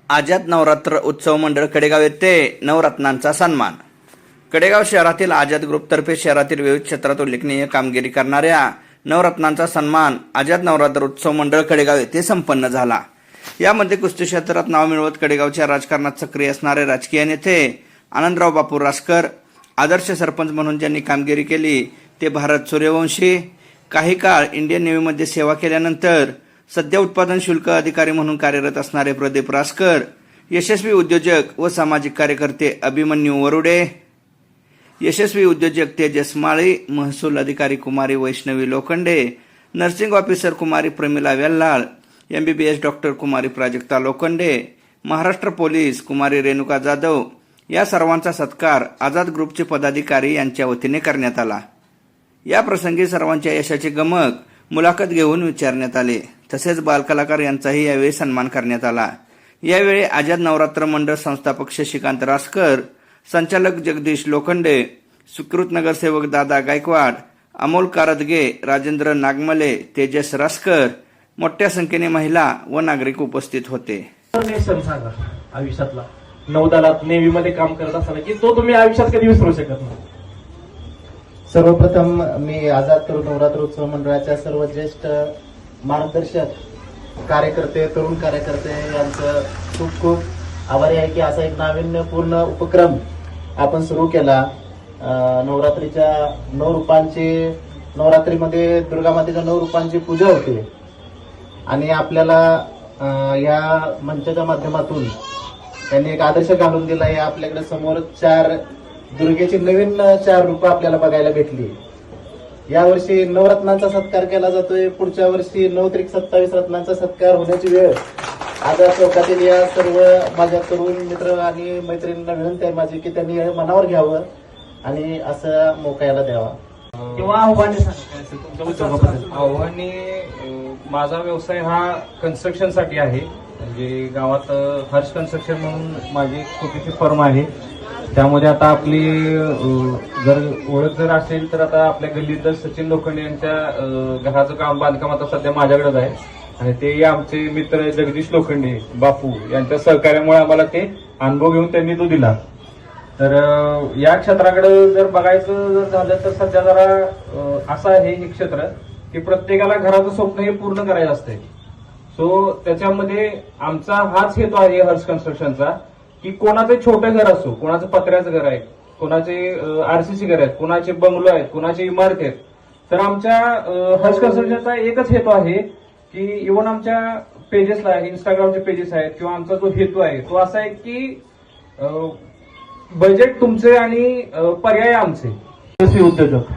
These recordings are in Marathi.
आझाद नवरात्र उत्सव मंडळ कडेगाव येथे नवरत्नांचा सन्मान. कडेगाव शहरातील आझाद ग्रुपतर्फे शहरातील विविध क्षेत्रात उल्लेखनीय कामगिरी करणाऱ्या नवरत्नांचा सन्मान आझाद नवरात्र उत्सव मंडळ कडेगाव येथे संपन्न झाला. यामध्ये कुस्ती क्षेत्रात नाव मिळवत कडेगावच्या राजकारणात सक्रिय असणारे राजकीय नेते आनंदराव बापू रासकर, आदर्श सरपंच म्हणून ज्यांनी कामगिरी केली ते भारत सूर्यवंशी, काही काळ इंडियन नेव्हीमध्ये सेवा केल्यानंतर सध्या उत्पादन शुल्क अधिकारी म्हणून कार्यरत असणारे प्रदीप रासकर, यशस्वी उद्योजक व सामाजिक कार्यकर्ते अभिमन्यू वरुडे, यशस्वी उद्योजक तेजस माळी, महसूल अधिकारी कुमारी वैष्णवी लोखंडे, नर्सिंग ऑफिसर कुमारी प्रमिला वेल्लाळ, MBBS डॉक्टर कुमारी प्राजक्ता लोखंडे, महाराष्ट्र पोलीस कुमारी रेणुका जाधव या सर्वांचा सत्कार आझाद ग्रुपचे पदाधिकारी यांच्या वतीने करण्यात आला. या प्रसंगी सर्वांच्या यशाचे गमक मुलाखत घेऊन विचारण्यात आले. तसेच बालकलाकार यांचाही यावेळी सन्मान करण्यात आला. यावेळी आझाद नवरात्र मंडळ संस्थापक शशिकांत रासकर, संचालक जगदीश लोखंडे, सुकृत नगरसेवक दादा गायकवाड, अमोल कारदगे, राजेंद्र नागमले, तेजस रासकर, मोठ्या संख्येने महिला व नागरिक उपस्थित होते. सण सांगा आयुष्यातला, नौदलात नेव्ही मध्ये काम करत असताना की तो तुम्ही आयुष्यात कधी विसरू शकत नाही. सर्वप्रथम मी आझाद तरुण नवरात्र उत्सव मंडळाच्या सर्व ज्येष्ठ मार्गदर्शक कार्यकर्ते, तरुण कार्यकर्ते यांचं खूप खूप आभारी आहे की असा एक नाविन्यपूर्ण उपक्रम आपण सुरू केला. नवरात्रीच्या 9 रूपांची, नवरात्रीमध्ये दुर्गा मातेच्या 9 रूपांची पूजा होते आणि आपल्याला या मंचाच्या माध्यमातून त्यांनी एक आदर्श घालून दिला. या आपल्याकडे समोर 4 दुर्गेची नवीन 4 रूपं आपल्याला बघायला भेटली. यावर्षी नवरत्नांचा सत्कार केला जातोय. पुढच्या वर्षी 9-27 रत्नांचा सत्कार होण्याची वेळ आझाद चौकातील या सर्व माझ्या तरुण मित्र आणि मैत्रिणींना विनंती आहे माझी की त्यांनी हे मनावर घ्यावं आणि असं मोका याला द्यावा. किंवा आव्हाने सांगा. आव्हाने माझा व्यवसाय हा कन्स्ट्रक्शन साठी आहे. म्हणजे गावात हर्ष कन्स्ट्रक्शन म्हणून माझी छोटीशी फर्म आहे. त्यामध्ये आता आपली जर ओळख जर असेल तर आता आपल्या गल्लीत सचिन लोखंडे यांच्या घराचं काम बांधकाम आता सध्या माझ्याकडेच आहे आणि ते आमचे मित्र जगदीश लोखंडे बापू यांच्या सहकार्यामुळे आम्हाला ते अनुभव घेऊन त्यांनी तो दिला. तर या क्षेत्राकडे जर बघायचं जर झालं तर सध्या जरा असं आहे हे क्षेत्र की प्रत्येकाला घराचं स्वप्न हे पूर्ण करायचं असतंय. सो त्याच्यामध्ये आमचा हाच हेतू आहे हर्ष कन्स्ट्रक्शनचा की कोणाचं छोटं घर असो, कोणाचं पत्र्याचं घर आहे, कोणाचे RCC घर आहेत, कोणाचे बंगलो आहेत, कोणाचे इमारत आहेत. तर आमच्या हर्ष कन्स्ट्रक्शनचा एकच हेतू आहे की इव्हन आमच्या पेजेसला, इंस्टाग्रामचे पेजेस आहेत किंवा आमचा जो हेतू आहे तो असा आहे की बजेट तुमचे आणि पर्याय आमचे. यशस्वी उद्योजक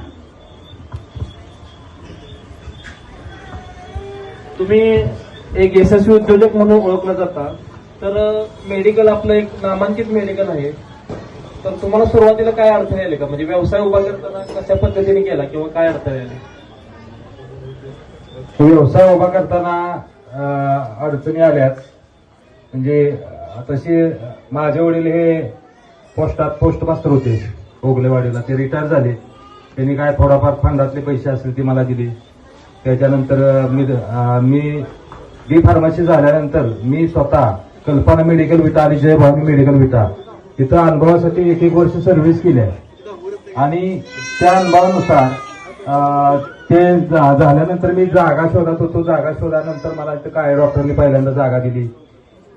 तुम्ही एक यशस्वी उद्योजक म्हणून ओळखला जाता. तर मेडिकल आपलं एक नामांकित मेडिकल आहे. तर तुम्हाला सुरुवातीला काय अडथळे आले का, म्हणजे व्यवसाय उभा करताना कशा पद्धतीने केला किंवा काय अडथळे आले? व्यवसाय उभा करताना अडचणी आल्याच. म्हणजे तसे माझे वडील हे पोस्ट मास्टर होते ओगलेवाडीला. ते रिटायर झाले. त्यांनी काय थोडाफार फंडातले पैसे असतील ते मला दिले. त्याच्यानंतर मी B फार्मसी झाल्यानंतर मी स्वतः कल्पना मेडिकल विटा आणि जयभवानी मेडिकल विटा तिथं अनुभवासाठी 1 वर्ष सर्व्हिस केली आहे आणि त्या अनुभवानुसार ते झाल्यानंतर मी जागा शोधत होतो. जागा शोधानंतर मला इथं काय डॉक्टरनी पहिल्यांदा जागा दिली.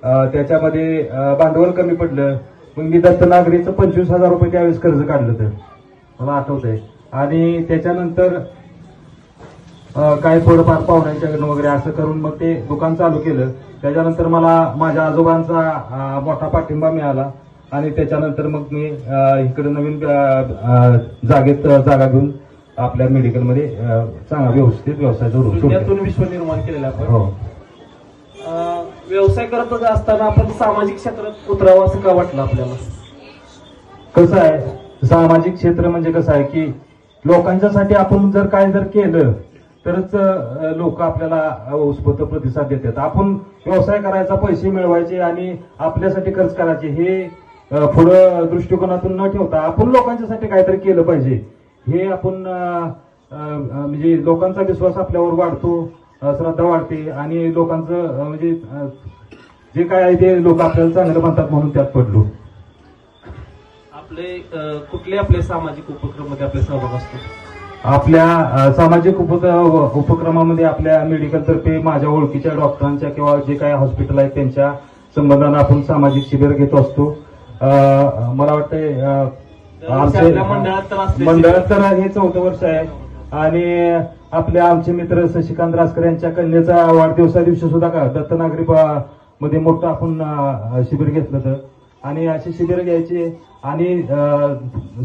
त्याच्यामध्ये भांडवल कमी पडलं. मग मी दत्तनागरीचं 25,000 रुपये त्यावेळेस कर्ज काढलं तर मला आठवतंय. आणि त्याच्यानंतर काय थोडंफार पाहुण्यांच्याकडनं वगैरे असं करून मग ते दुकान चालू केलं. त्याच्यानंतर मला माझ्या आजोबांचा मोठा पाठिंबा मिळाला आणि त्याच्यानंतर मग मी इकडे नवीन जागेत जागा घेऊन आपल्या मेडिकलमध्ये चांगला व्यवस्थित व्यवसाय त्यातून विश्व निर्माण केलेला आपण. हो. व्यवसाय करत असताना आपण सामाजिक क्षेत्रात उतरावं असं का वाटलं आपल्याला? कसं आहे, सामाजिक क्षेत्र म्हणजे कसं आहे की लोकांच्यासाठी आपण जर काय जर केलं तरच लोक आपल्याला उत्स्फूर्त प्रतिसाद देतात. आपण व्यवसाय करायचा, पैसे मिळवायचे आणि आपल्यासाठी खर्च करायचे हे पुढं दृष्टिकोनातून न ठेवता आपण लोकांच्यासाठी काहीतरी केलं पाहिजे. हे आपण म्हणजे लोकांचा विश्वास आपल्यावर वाढतो, श्रद्धा वाढते आणि लोकांचं म्हणजे जे काय आहे ते लोक आपल्याला चांगलं म्हणतात म्हणून त्यात पडलो. आपले कुठले आपले सामाजिक उपक्रमामध्ये आपले सहभाग असतो? आपल्या सामाजिक उपक्रमामध्ये आपल्या मेडिकलतर्फे माझ्या ओळखीच्या डॉक्टरांच्या किंवा जे काही हॉस्पिटल आहेत त्यांच्या संबंधानं आपण सामाजिक शिबिर घेत असतो. मला वाटतंय आपल्या मंडळात तर असते. मंडळात तर हे 4थं वर्ष आहे आणि आमचे मित्र शशिकांत रासकर यांच्या कन्येचा वाढदिवसा दिवशी सुद्धा का दत्तनागरी मध्ये मोठं आपण शिबिर घेतलं तर आणि अशी शिबिर घ्यायची आणि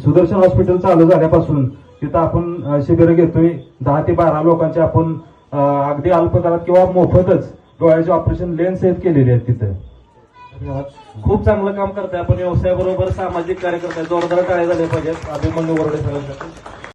सुदर्शन हॉस्पिटल चालू झाल्यापासून तिथं आपण शिबिर घेतोय. 10 ते 12 लोकांचे आपण अगदी अल्प दरात किंवा मोफतच डोळ्याचे ऑपरेशन लेन्स सेट केलेले आहेत तिथं. खूप चांगलं काम करताय आपण. व्यवसायाबरोबर सामाजिक कार्य करताय. जोरदार टाळ्या झाल्या पाहिजेत अभिमन्यू वरडे सरांसाठी.